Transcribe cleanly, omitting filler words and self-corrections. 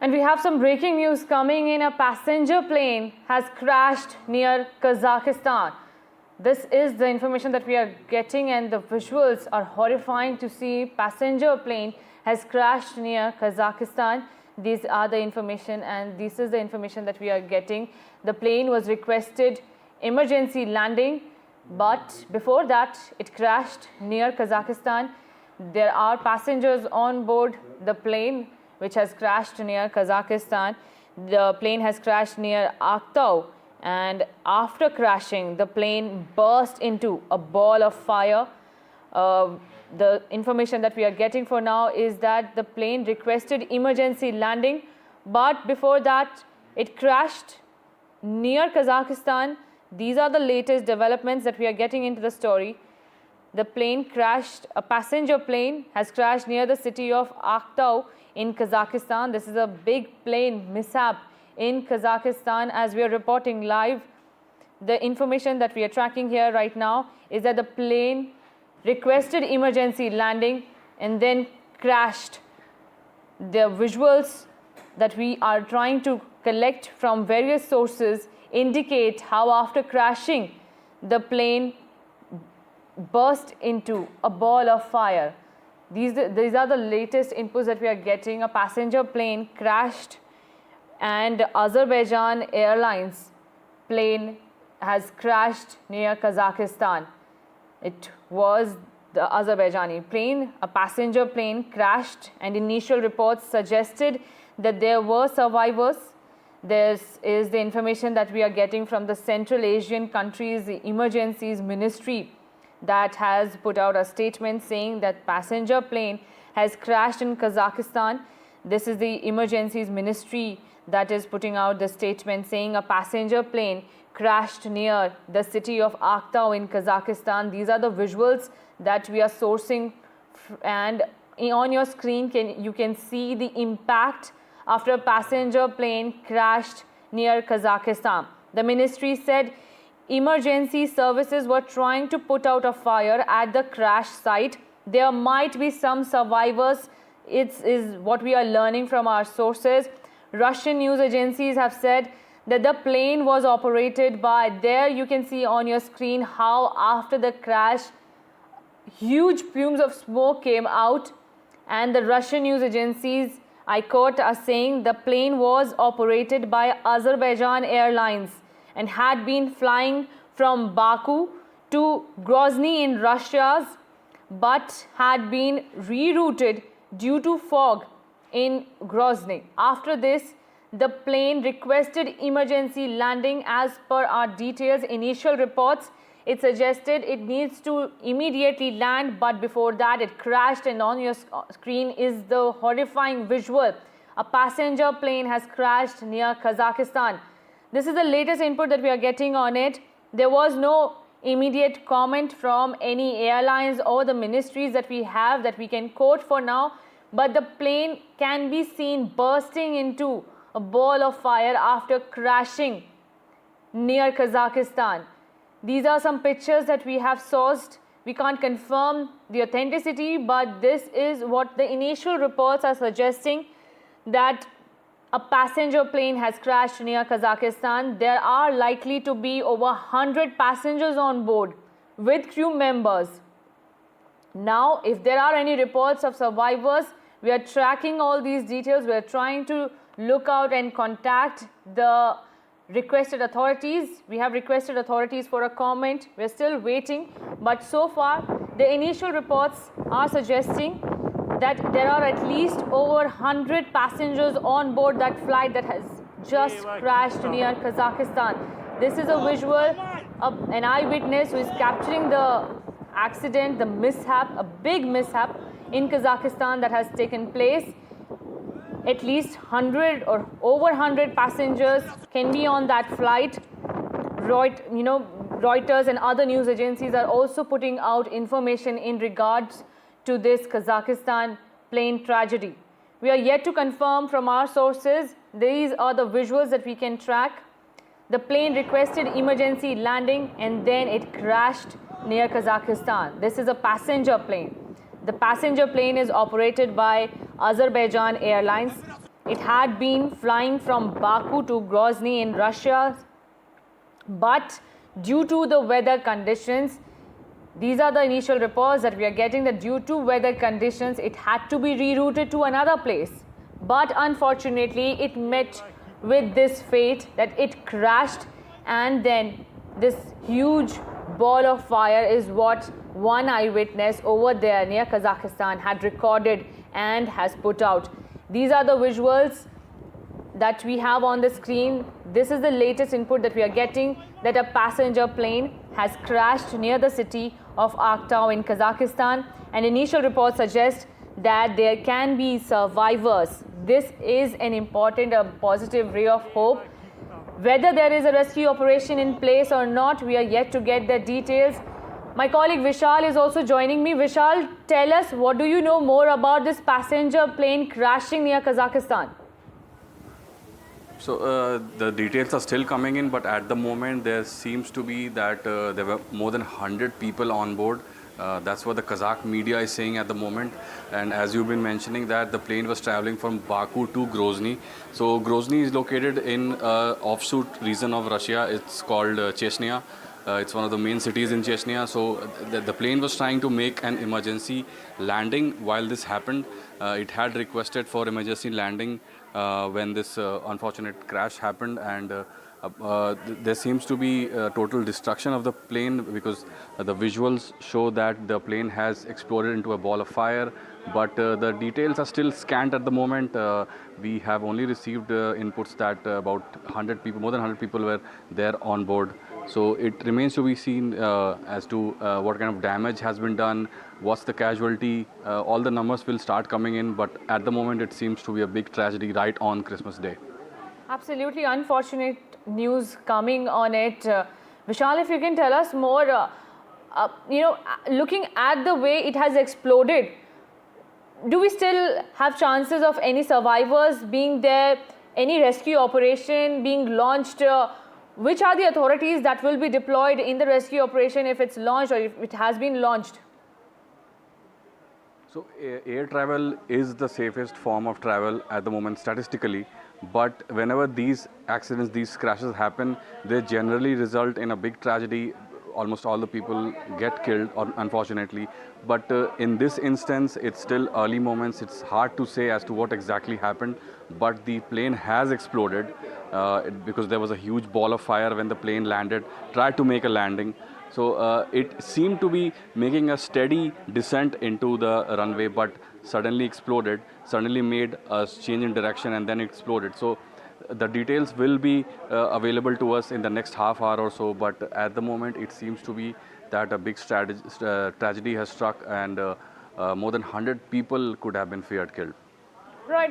And we have some breaking news coming in. A passenger plane has crashed near Kazakhstan. This is the information that we are getting, and the visuals are horrifying to see. Passenger plane has crashed near Kazakhstan. These are the information, and this is the information that we are getting. The plane was requested emergency landing, but before that it crashed near Kazakhstan. There are passengers on board the plane which has crashed near Kazakhstan. The plane has crashed near Aktau, and after crashing the plane burst into a ball of fire. The information that we are getting for now is that the plane requested emergency landing, but before that it crashed near Kazakhstan. These are the latest developments that we are getting into the story. The plane crashed, a passenger plane has crashed near the city of Aktau in Kazakhstan. This is a big plane mishap in Kazakhstan as we are reporting live. The information that we are tracking here right now is that the plane requested emergency landing and then crashed. The visuals that we are trying to collect from various sources indicate how after crashing the plane burst into a ball of fire. These are the latest inputs that we are getting. A passenger plane crashed, and Azerbaijan Airlines plane has crashed near Kazakhstan. It was the Azerbaijani plane. A passenger plane crashed, and initial reports suggested that there were survivors. This is the information that we are getting from the Central Asian countries emergencies ministry, that has put out a statement saying that passenger plane has crashed in Kazakhstan. This is the emergencies ministry that is putting out the statement saying a passenger plane crashed near the city of Aktau in Kazakhstan. These are the visuals that we are sourcing, and on your screen you can see the impact after a passenger plane crashed near Kazakhstan. The ministry said emergency services were trying to put out a fire at the crash site. There might be some survivors. It is what we are learning from our sources. Russian news agencies have said that the plane was operated by, there you can see on your screen how after the crash huge fumes of smoke came out, and the Russian news agencies, I quote, are saying the plane was operated by Azerbaijan Airlines and had been flying from Baku to Grozny in Russia, but had been rerouted due to fog in Grozny. After this, the plane requested emergency landing. As per our details, initial reports, it suggested it needs to immediately land, but before that it crashed, and on your screen is the horrifying visual. A passenger plane has crashed near Kazakhstan. This is the latest input that we are getting on it. There was no immediate comment from any airlines or the ministries that we have that we can quote for now, but the plane can be seen bursting into a ball of fire after crashing near Kazakhstan. These are some pictures that we have sourced. We can't confirm the authenticity, but this is what the initial reports are suggesting, that a passenger plane has crashed near Kazakhstan. There are likely to be over 100 passengers on board with crew members. Now, if there are any reports of survivors, we are tracking all these details. We are trying to look out and contact the requested authorities. We have requested authorities for a comment. We are still waiting, but so far the initial reports are suggesting that there are at least over 100 passengers on board that flight that has just crashed near Kazakhstan. This is a visual of an eyewitness who is capturing the accident, the mishap, a big mishap in Kazakhstan that has taken place. At least 100 or over 100 passengers can be on that flight. Reuters and other news agencies are also putting out information in regards to this Kazakhstan plane tragedy. We are yet to confirm from our sources. These are the visuals that we can track. The plane requested emergency landing and then it crashed near Kazakhstan. This is a passenger plane. The passenger plane is operated by Azerbaijan Airlines. It had been flying from Baku to Grozny in Russia, but due to the weather conditions, these are the initial reports that we are getting, that due to weather conditions, it had to be rerouted to another place. But unfortunately, it met with this fate that it crashed, and then this huge ball of fire is what one eyewitness over there near Kazakhstan had recorded and has put out. These are the visuals that we have on the screen. This is the latest input that we are getting, that a passenger plane has crashed near the city of Aktau in Kazakhstan, and initial reports suggest that there can be survivors. This is an important, positive ray of hope. Whether there is a rescue operation in place or not, we are yet to get the details. My colleague Vishal is also joining me. Vishal, tell us, what do you know more about this passenger plane crashing near Kazakhstan? So the details are still coming in, but at the moment there seems to be that there were more than 100 people on board. That's what the Kazakh media is saying at the moment. And as you've been mentioning, that the plane was traveling from Baku to Grozny. So Grozny is located in offshoot region of Russia. It's called Chechnya. It's one of the main cities in Chechnya. So the plane was trying to make an emergency landing while this happened. It had requested for emergency landing when this unfortunate crash happened, and there seems to be total destruction of the plane, because the visuals show that the plane has exploded into a ball of fire, but the details are still scant at the moment. We have only received inputs that about 100 people, more than 100 people were there on board. So it remains to be seen as to what kind of damage has been done, what's the casualty. All the numbers will start coming in, but at the moment it seems to be a big tragedy right on Christmas Day. Absolutely unfortunate news coming on it. Vishal, if you can tell us more, looking at the way it has exploded, do we still have chances of any survivors being there, any rescue operation being launched? Which are the authorities that will be deployed in the rescue operation if it's launched or if it has been launched? So air travel is the safest form of travel at the moment statistically, but whenever these accidents, these crashes happen, they generally result in a big tragedy. Almost all the people get killed, unfortunately. But in this instance, it's still early moments. It's hard to say as to what exactly happened, but the plane has exploded because there was a huge ball of fire when the plane landed, tried to make a landing. So it seemed to be making a steady descent into the runway, but suddenly exploded, suddenly made a change in direction and then exploded. So the details will be available to us in the next half hour or so, but at the moment it seems to be that a big tragedy has struck, and more than 100 people could have been feared killed. Right.